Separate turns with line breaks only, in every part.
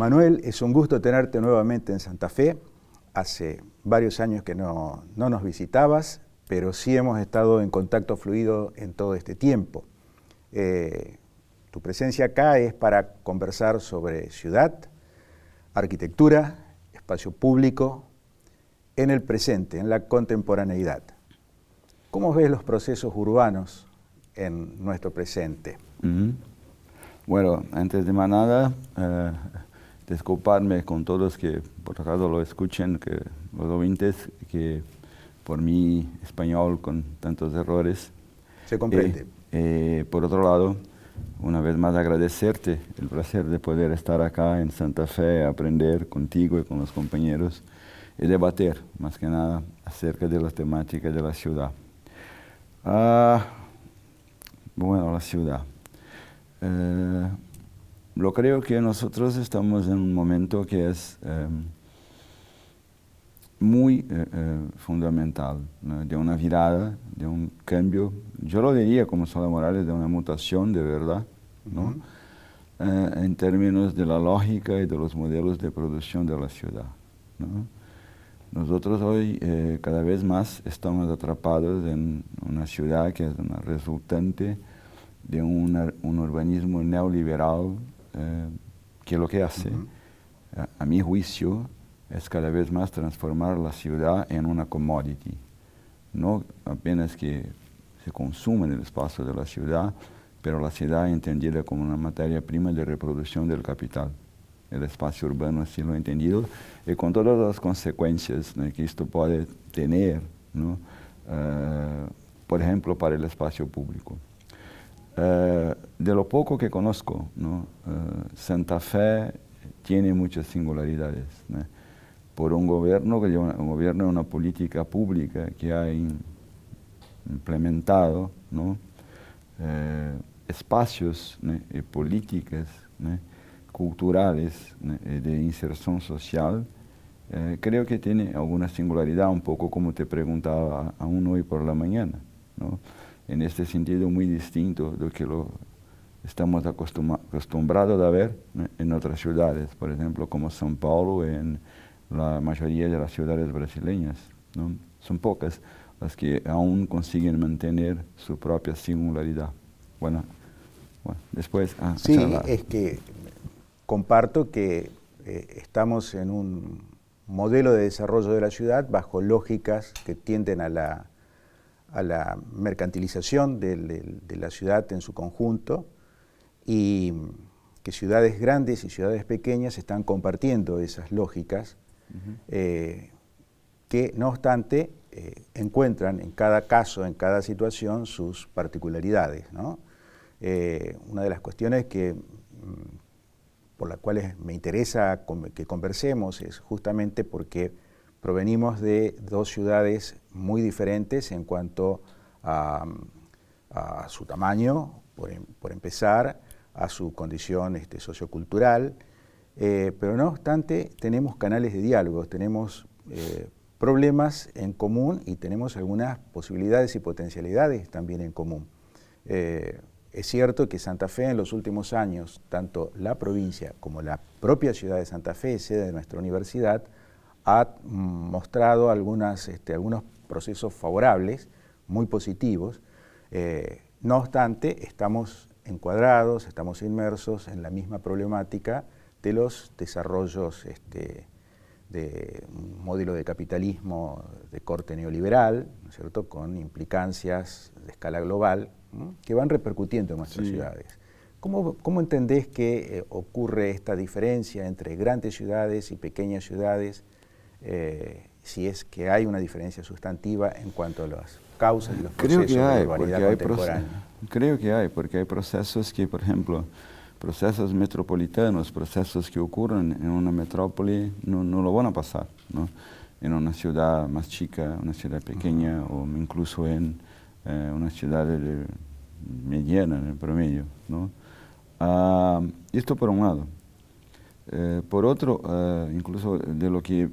Manuel, es un gusto tenerte nuevamente en Santa Fe. Hace varios años que no nos visitabas, pero sí hemos estado en contacto fluido en todo este tiempo. Tu presencia acá es para conversar sobre ciudad, arquitectura, espacio público, en el presente, en la contemporaneidad. ¿Cómo ves los procesos urbanos en nuestro presente?
Bueno, antes de más nada, disculparme con todos que por acaso lo escuchen, que los oyentes, que por mi español con tantos errores.
Se comprende.
Por otro lado, una vez más agradecerte el placer de poder estar acá en Santa Fe, aprender contigo y con los compañeros y debatir, más que nada, acerca de las temáticas de la ciudad. Bueno, la ciudad. Lo creo que nosotros estamos en un momento que es muy fundamental, ¿no? De una virada, de un cambio, yo lo diría como Sola Morales, de una mutación de verdad, ¿no? En términos de la lógica y de los modelos de producción de la ciudad, ¿no? Nosotros hoy cada vez más estamos atrapados en una ciudad que es una resultante de un urbanismo neoliberal que lo que hace, a mi juicio, es cada vez más transformar la ciudad en una commodity. No apenas que se consuma en el espacio de la ciudad, pero la ciudad entendida como una materia prima de reproducción del capital. El espacio urbano así lo he entendido, y con todas las consecuencias, ¿no?, que esto puede tener, ¿no? Por ejemplo, para el espacio público. De lo poco que conozco, ¿no? Santa Fe tiene muchas singularidades, ¿no? Por un gobierno que lleva una política pública que ha implementado, ¿no? Espacios, ¿no?, y políticas, ¿no?, culturales, ¿no?, de inserción social. Creo que tiene alguna singularidad, un poco como te preguntaba aún hoy por la mañana, ¿no? En este sentido muy distinto de lo que estamos acostumbrados a ver, ¿no?, en otras ciudades, por ejemplo, como São Paulo, en la mayoría de las ciudades brasileñas, ¿no? Son pocas las que aún consiguen mantener su propia singularidad. Bueno, después...
Sí, es que comparto que estamos en un modelo de desarrollo de la ciudad bajo lógicas que tienden a la mercantilización de la ciudad en su conjunto, y que ciudades grandes y ciudades pequeñas están compartiendo esas lógicas, que no obstante encuentran en cada caso, en cada situación, sus particularidades, ¿no? Una de las cuestiones por las cuales me interesa que conversemos es justamente porque provenimos de dos ciudades muy diferentes en cuanto a su tamaño, por empezar, a su condición sociocultural, pero no obstante tenemos canales de diálogo, tenemos problemas en común y tenemos algunas posibilidades y potencialidades también en común. Es cierto que Santa Fe en los últimos años, tanto la provincia como la propia ciudad de Santa Fe, sede de nuestra universidad, ha mostrado algunos procesos favorables, muy positivos. No obstante, estamos encuadrados, estamos inmersos en la misma problemática de los desarrollos de un modelo de capitalismo de corte neoliberal, ¿no es cierto?, con implicancias de escala global, ¿no?, que van repercutiendo en nuestras ciudades. ¿Cómo entendés que ocurre esta diferencia entre grandes ciudades y pequeñas ciudades, si es que hay una diferencia sustantiva en cuanto a las causas y los procesos de la urbanidad contemporánea?
Creo que hay, porque hay procesos que, por ejemplo, procesos metropolitanos, procesos que ocurren en una metrópoli, no lo van a pasar, ¿no?, en una ciudad más chica, una ciudad pequeña, o incluso en una ciudad mediana, en el promedio, ¿no? Esto por un lado. Por otro, incluso de lo que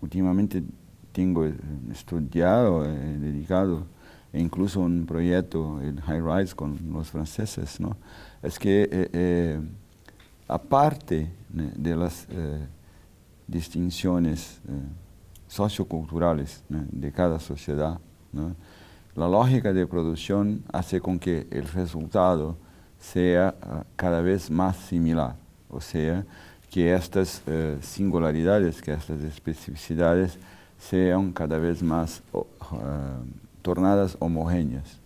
últimamente tengo estudiado, dedicado, e incluso un proyecto, el High Rise con los franceses, ¿no?, es que aparte de las distinciones socioculturales, ¿no?, de cada sociedad, ¿no?, la lógica de producción hace con que el resultado sea cada vez más similar, o sea, que estas singularidades, que estas especificidades sean cada vez más tornadas homogéneas.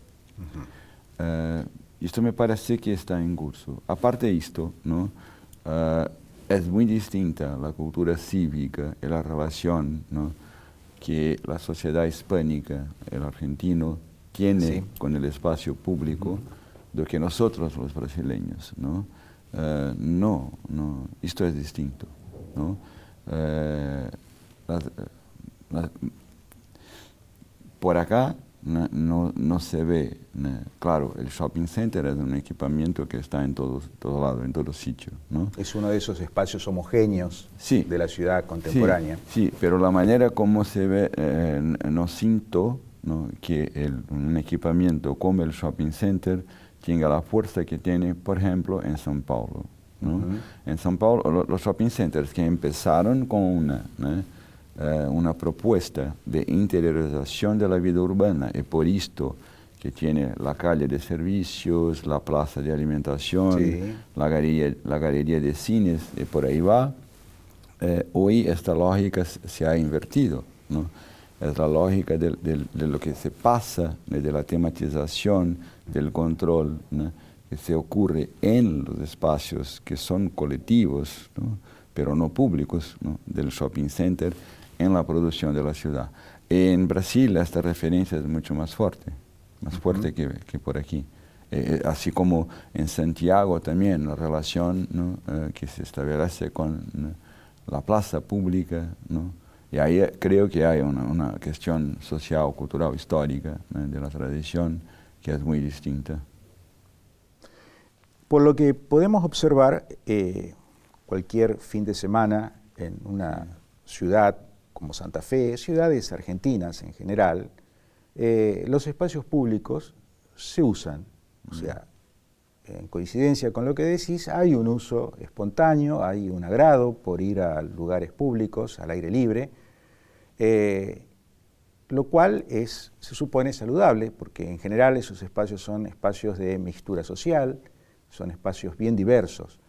Esto me parece que está en curso. Aparte de esto, ¿no?, es muy distinta la cultura cívica y la relación, ¿no?, que la sociedad hispánica, el argentino, tiene con el espacio público, de que nosotros los brasileños, ¿no? Esto es distinto, ¿no? Por acá no se ve, claro, el shopping center es un equipamiento que está en todo lado, en todo sitio, ¿no?
Es uno de esos espacios homogéneos de la ciudad contemporánea.
Sí, pero la manera como se ve, no siento, ¿no?, que un equipamiento como el shopping center tenga la fuerza que tiene, por ejemplo, en São Paulo, ¿no? En São Paulo, los shopping centers que empezaron con una propuesta de interiorización de la vida urbana, y por esto que tiene la calle de servicios, la plaza de alimentación, la galería de cines, y por ahí va, hoy esta lógica se ha invertido, ¿no? Es la lógica de lo que se pasa, de la tematización, del control, ¿no?, que se ocurre en los espacios que son colectivos, ¿no?, pero no públicos, ¿no?, del shopping center, en la producción de la ciudad. En Brasil esta referencia es mucho más fuerte que por aquí. Así como en Santiago también la relación, ¿no?, que se establece con, ¿no?, la plaza pública, ¿no?, y ahí creo que hay una cuestión social, cultural, histórica, ¿no?, de la tradición, que es muy distinta.
Por lo que podemos observar, cualquier fin de semana en una ciudad como Santa Fe, ciudades argentinas en general, los espacios públicos se usan. O sea, en coincidencia con lo que decís, hay un uso espontáneo, hay un agrado por ir a lugares públicos, al aire libre, lo cual se supone saludable, porque en general esos espacios son espacios de mixtura social, son espacios bien diversos.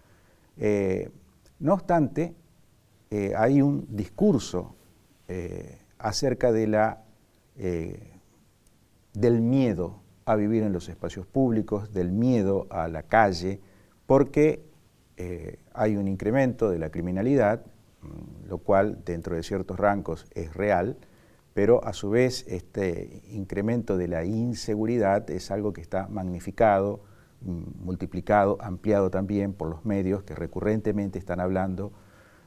No obstante, hay un discurso acerca de del miedo a vivir en los espacios públicos, del miedo a la calle, porque hay un incremento de la criminalidad, lo cual dentro de ciertos rangos es real, pero a su vez este incremento de la inseguridad es algo que está magnificado, multiplicado, ampliado también por los medios que recurrentemente están hablando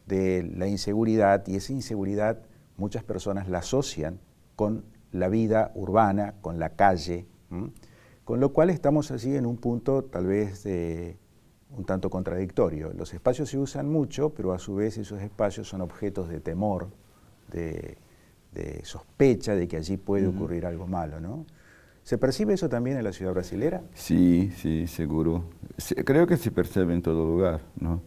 de la inseguridad, y esa inseguridad muchas personas la asocian con la vida urbana, con la calle, con lo cual estamos así en un punto tal vez un tanto contradictorio. Los espacios se usan mucho, pero a su vez esos espacios son objetos de temor, de sospecha de que allí puede ocurrir algo malo, ¿no? ¿Se percibe eso también en la ciudad brasilera?
Sí, seguro. Creo que se percibe en todo lugar, ¿no?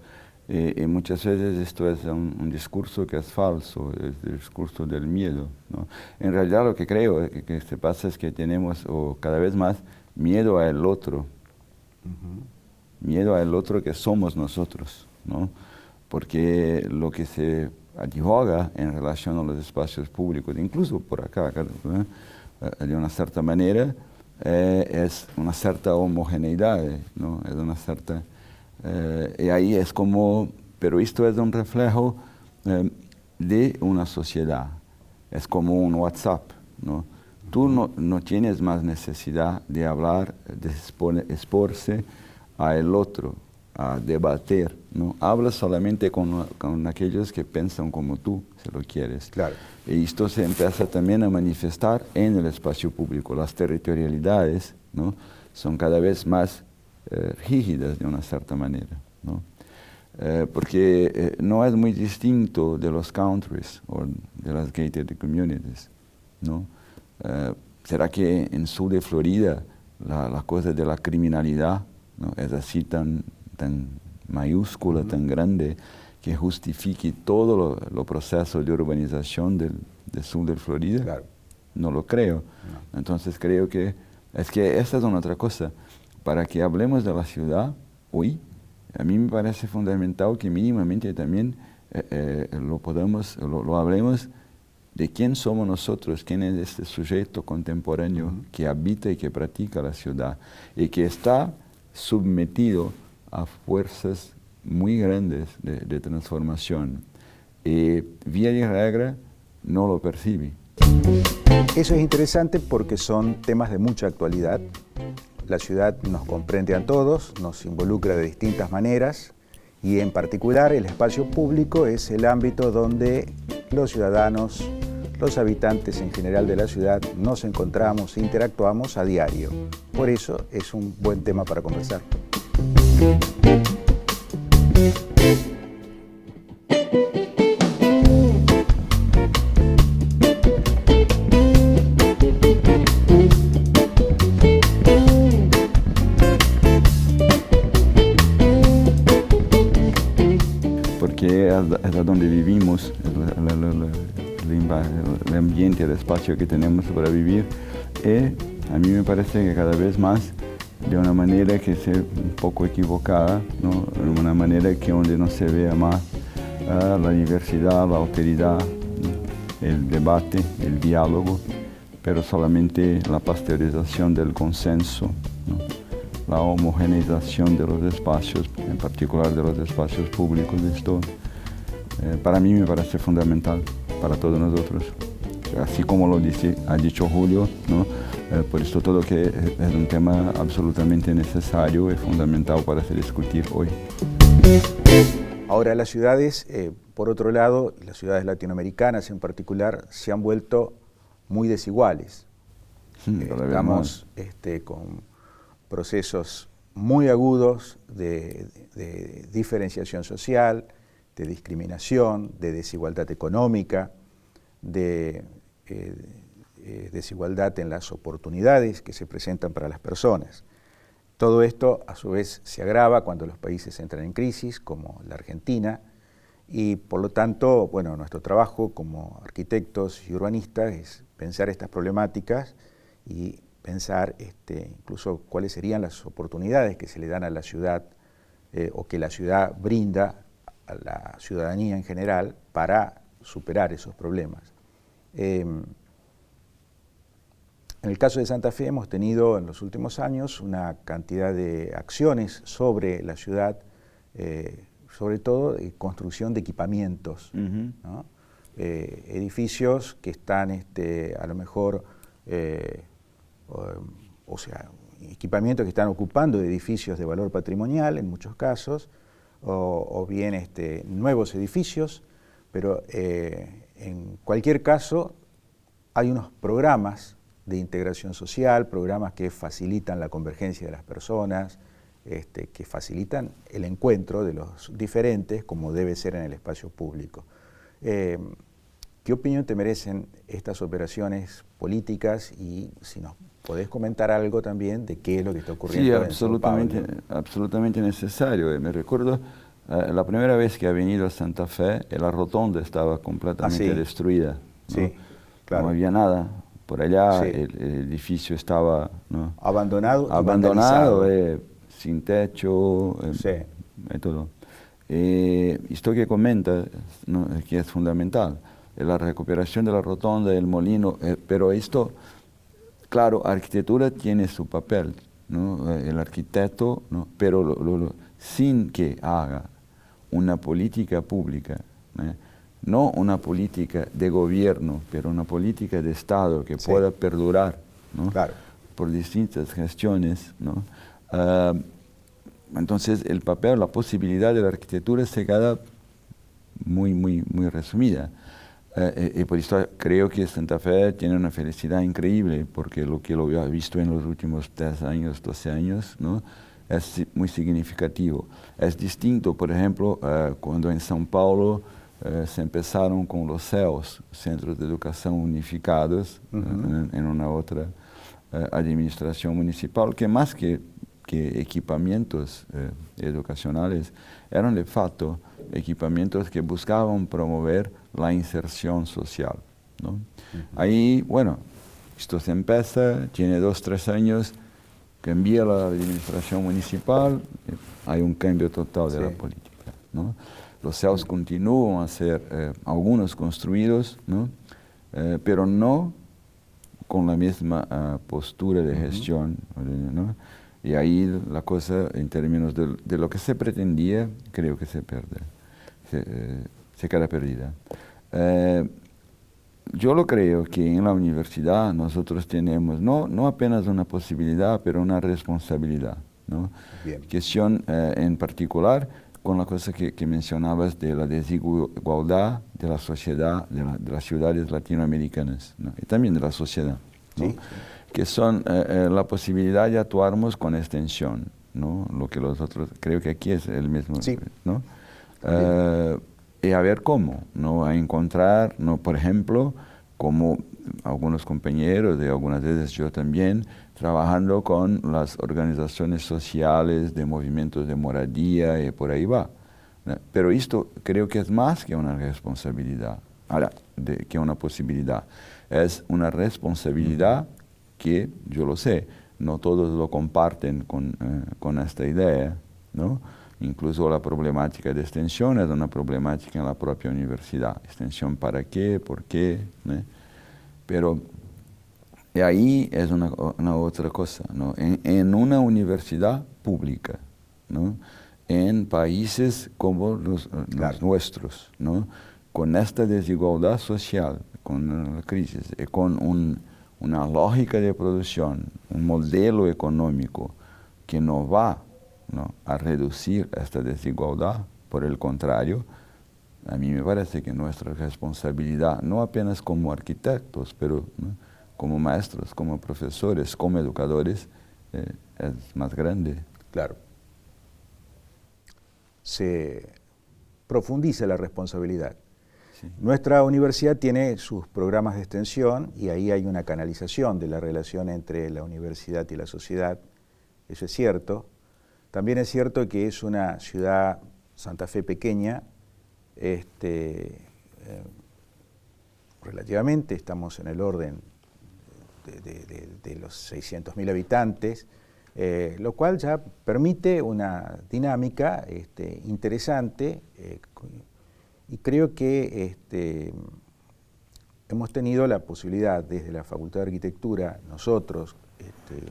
Y muchas veces esto es un discurso que es falso, es el discurso del miedo, ¿no? En realidad lo que creo que se pasa es que tenemos cada vez más miedo al otro, miedo al otro que somos nosotros, ¿no? Porque lo que se advoga en relación a los espacios públicos, incluso por acá, de una cierta manera, es una cierta homogeneidad, ¿no? Es una cierta, y ahí es como, pero esto es un reflejo de una sociedad, es como un WhatsApp, ¿no? Tú no tienes más necesidad de hablar, de exporse a el otro, a debatir, ¿no? Hablas solamente con aquellos que piensan como tú, si lo quieres.
Claro.
Y esto se empieza también a manifestar en el espacio público. Las territorialidades, ¿no? Son cada vez más rígidas de una cierta manera, ¿no? Porque no es muy distinto de los countries o de las gated communities, ¿no? ¿Será que en sur de Florida la cosa de la criminalidad, ¿no? Es así tan mayúscula, tan grande, que justifique todo los procesos de urbanización del sur de Florida?
Claro.
No lo creo. No. Entonces creo que esa es una otra cosa. Para que hablemos de la ciudad hoy, a mí me parece fundamental que mínimamente también lo hablemos de quién somos nosotros, quién es este sujeto contemporáneo que habita y que practica la ciudad y que está sometido a fuerzas muy grandes de transformación. Y vía de regra no lo percibe.
Eso es interesante porque son temas de mucha actualidad. La ciudad nos comprende a todos, nos involucra de distintas maneras y en particular el espacio público es el ámbito donde los ciudadanos, los habitantes en general de la ciudad nos encontramos e interactuamos a diario. Por eso es un buen tema para conversar.
Porque es donde vivimos, el ambiente, el espacio que tenemos para vivir, y a mí me parece que cada vez más de una manera que sea un poco equivocada, ¿no? De una manera que donde no se vea más la diversidad, la alteridad, ¿no? El debate, el diálogo, pero solamente la pasteurización del consenso, ¿no? La homogeneización de los espacios, en particular de los espacios públicos. Esto para mí me parece fundamental para todos nosotros. Así como ha dicho Julio, ¿no? Por esto todo que es un tema absolutamente necesario y fundamental para se discutir hoy.
Ahora las ciudades, por otro lado, las ciudades latinoamericanas en particular, se han vuelto muy desiguales. Estamos con procesos muy agudos de diferenciación social, de discriminación, de desigualdad económica, de desigualdad en las oportunidades que se presentan para las personas. Todo esto, a su vez, se agrava cuando los países entran en crisis, como la Argentina, y por lo tanto, bueno, nuestro trabajo como arquitectos y urbanistas es pensar estas problemáticas y pensar incluso cuáles serían las oportunidades que se le dan a la ciudad o que la ciudad brinda a la ciudadanía en general para superar esos problemas. En el caso de Santa Fe hemos tenido en los últimos años una cantidad de acciones sobre la ciudad, sobre todo construcción de equipamientos, ¿no? Edificios que están a lo mejor, o sea, equipamientos que están ocupando edificios de valor patrimonial en muchos casos, o bien nuevos edificios, pero en cualquier caso hay unos programas de integración social, programas que facilitan la convergencia de las personas, que facilitan el encuentro de los diferentes como debe ser en el espacio público. ¿Qué opinión te merecen estas operaciones políticas y si nos podés comentar algo también de qué es lo que está ocurriendo en São Paulo?
Sí, absolutamente necesario. Me recuerdo la primera vez que he venido a Santa Fe, la rotonda estaba completamente destruida, ¿no?
Sí, claro.
No había nada. Por allá el edificio estaba, ¿no?
abandonado,
sin techo, y todo. Esto que comenta, ¿no?, que es fundamental, la recuperación de la rotonda, el molino, pero esto, claro, arquitectura tiene su papel, ¿no? El arquitecto, ¿no?, pero sin que haga una política pública, no una política de gobierno, pero una política de Estado que pueda perdurar, ¿no?,
claro,
por distintas gestiones, ¿no? Entonces el papel, la posibilidad de la arquitectura se queda muy resumida. Y por eso creo que Santa Fe tiene una felicidad increíble, porque lo que lo he visto en los últimos 10 años, 12 años, ¿no?, es muy significativo. Es distinto, por ejemplo, cuando en São Paulo se empezaron con los CEUs, Centros de Educación Unificados, en una otra administración municipal, que más que equipamientos educacionales, eran de facto equipamientos que buscaban promover la inserción social, ¿no? Ahí, bueno, esto se empieza, tiene 2, 3 años, cambia la administración municipal, hay un cambio total de la política, ¿no? Los CEUs continúan a ser algunos construidos, ¿no?, pero no con la misma postura de gestión, ¿no? Y ahí la cosa, en términos de lo que se pretendía, creo que se pierde, se queda perdida. Yo lo creo que en la universidad nosotros tenemos no apenas una posibilidad, pero una responsabilidad, ¿no? Que son, en particular, con la cosa que mencionabas de la desigualdad de la sociedad, de las ciudades latinoamericanas, ¿no?, y también de la sociedad, ¿no?, que son la posibilidad de actuarmos con extensión, ¿no?, lo que los otros, creo que aquí es el mismo, ¿no? Y a ver cómo, ¿no?, a encontrar, ¿no?, por ejemplo, como algunos compañeros, y algunas veces yo también, trabajando con las organizaciones sociales de movimientos de moradía y por ahí va, ¿no? Pero esto creo que es más que una responsabilidad, que una posibilidad. Es una responsabilidad que, yo lo sé, no todos lo comparten con esta idea, ¿no? Incluso la problemática de extensión es una problemática en la propia universidad. ¿Extensión para qué? ¿Por qué?, ¿no? Pero ahí es una otra cosa, ¿no? En una universidad pública, ¿no?, en países como los nuestros, ¿no?, con esta desigualdad social, con la crisis, y con una lógica de producción, un modelo económico que no va, ¿no?, a reducir esta desigualdad, por el contrario, a mí me parece que nuestra responsabilidad, no apenas como arquitectos, pero, ¿no?, como maestros, como profesores, como educadores, es más grande.
Claro. Se profundiza la responsabilidad. Nuestra universidad tiene sus programas de extensión y ahí hay una canalización de la relación entre la universidad y la sociedad. Eso es cierto. También es cierto que es una ciudad, Santa Fe, pequeña, relativamente, estamos en el orden de los 600.000 habitantes, lo cual ya permite una dinámica interesante, y creo que hemos tenido la posibilidad desde la Facultad de Arquitectura, nosotros,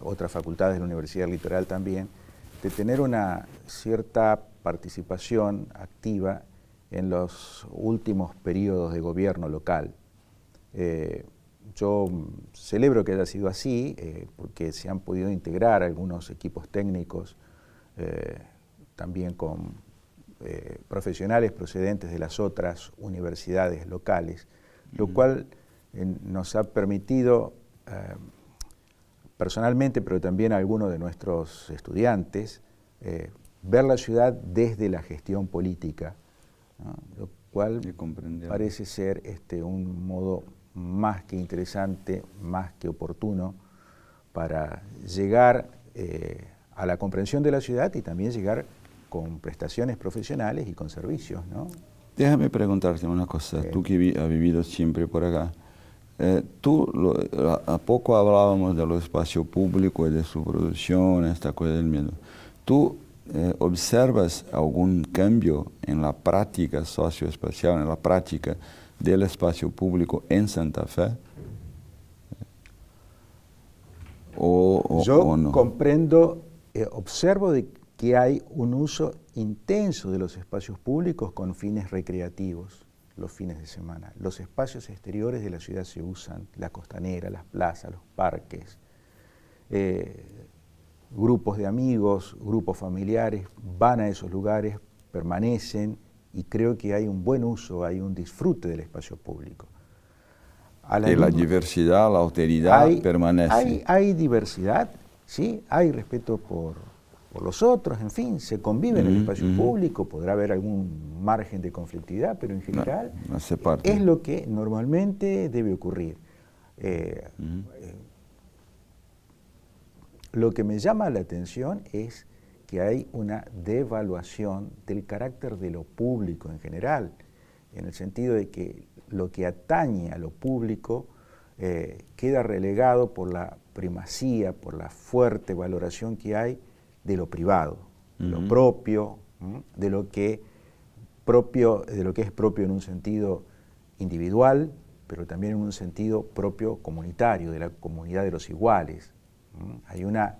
otras facultades de la Universidad del Litoral también, de tener una cierta participación activa en los últimos periodos de gobierno local. Yo celebro que haya sido así, porque se han podido integrar algunos equipos técnicos, también con profesionales procedentes de las otras universidades locales, lo cual nos ha permitido, personalmente, pero también a algunos de nuestros estudiantes, ver la ciudad desde la gestión política, ¿no?, lo cual parece ser un modo más que interesante, más que oportuno para llegar a la comprensión de la ciudad y también llegar con prestaciones profesionales y con servicios, ¿no?
Déjame preguntarte una cosa, tú que has vivido siempre por acá. A poco hablábamos de los espacios públicos y de su producción, esta cosa del miedo. ¿Tú observas algún cambio en la práctica socioespacial, en la práctica del espacio público en Santa Fe?
Yo
¿O no?
comprendo, observo de que hay un uso intenso de los espacios públicos con fines recreativos los fines de semana. Los espacios exteriores de la ciudad se usan, la costanera, las plazas, los parques, grupos de amigos, grupos familiares van a esos lugares, permanecen y creo que hay un buen uso, hay un disfrute del espacio público.
Y la diversidad, la alteridad permanece.
Hay diversidad, ¿sí? Hay respeto por los otros, en fin, se convive en el espacio público, podrá haber algún margen de conflictividad, pero en general
no hace parte.
Es lo que normalmente debe ocurrir. Lo que me llama la atención es que hay una devaluación del carácter de lo público en general, en el sentido de que lo que atañe a lo público queda relegado por la primacía, por la fuerte valoración que hay de lo privado, de lo propio, de lo que es propio en un sentido individual, pero también en un sentido propio comunitario, de la comunidad de los iguales. Hay una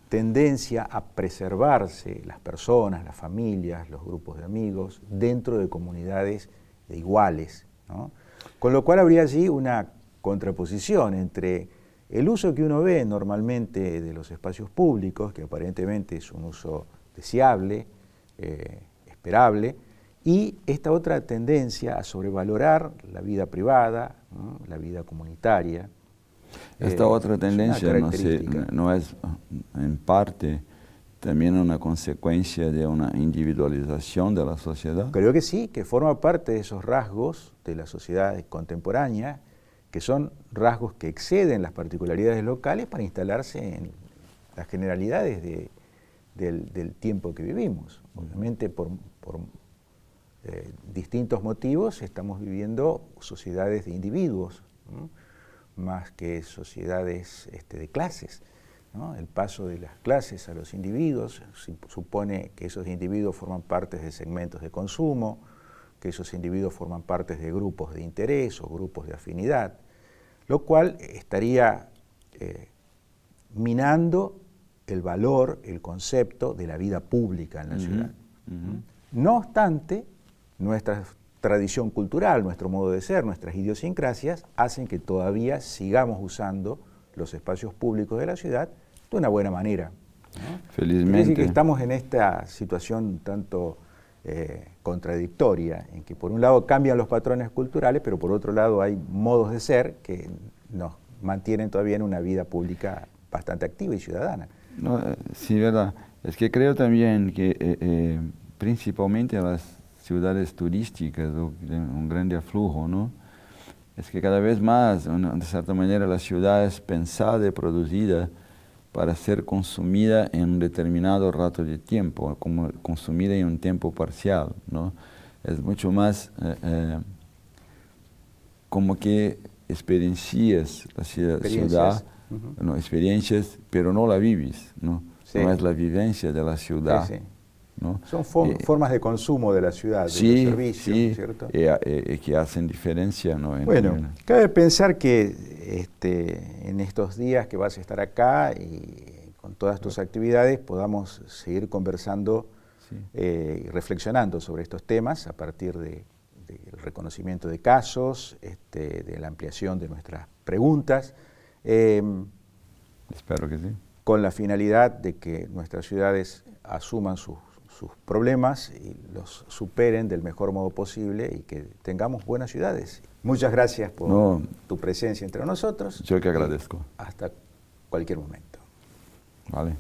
tendencia a preservarse las personas, las familias, los grupos de amigos, dentro de comunidades de iguales, ¿no? Con lo cual habría allí una contraposición entre el uso que uno ve normalmente de los espacios públicos, que aparentemente es un uso deseable, esperable, y esta otra tendencia a sobrevalorar la vida privada, ¿no? La vida comunitaria.
Esta otra tendencia no es en parte también una consecuencia de una individualización de la sociedad.
Creo que sí, que forma parte de esos rasgos de la sociedad contemporánea, que son rasgos que exceden las particularidades locales para instalarse en las generalidades del tiempo que vivimos. Obviamente por distintos motivos estamos viviendo sociedades de individuos, ¿no? Más que sociedades de clases, ¿no? El paso de las clases a los individuos supone que esos individuos forman parte de segmentos de consumo, que esos individuos forman parte de grupos de interés o grupos de afinidad, lo cual estaría minando el valor, el concepto de la vida pública en la ciudad. No obstante, nuestra tradición cultural, nuestro modo de ser, nuestras idiosincrasias, hacen que todavía sigamos usando los espacios públicos de la ciudad de una buena manera, ¿no?
Felizmente.
Es decir, que estamos en esta situación tanto contradictoria, en que por un lado cambian los patrones culturales, pero por otro lado hay modos de ser que nos mantienen todavía en una vida pública bastante activa y ciudadana.
No, sí, verdad. Es que creo también que principalmente en las ciudades turísticas, un grande aflujo, ¿no? Es que cada vez más, de cierta manera, la ciudad es pensada y producida para ser consumida en un determinado rato de tiempo, como consumida en un tiempo parcial, ¿no? Es mucho más como que experiencias la ciudad, no, experiencias, pero no la vives, ¿no? Sí. No es la vivencia de la ciudad. Sí, sí. ¿No?
Son formas de consumo de la ciudad, de los servicios,
sí,
¿cierto?
Que hacen diferencia, ¿no?
Bueno, cabe pensar que en estos días que vas a estar acá y con todas tus actividades podamos seguir conversando y reflexionando sobre estos temas a partir del reconocimiento de casos, de la ampliación de nuestras preguntas.
Espero que sí.
Con la finalidad de que nuestras ciudades asuman sus problemas y los superen del mejor modo posible y que tengamos buenas ciudades. Muchas gracias por tu presencia entre nosotros.
Yo que agradezco.
Hasta cualquier momento.
Vale.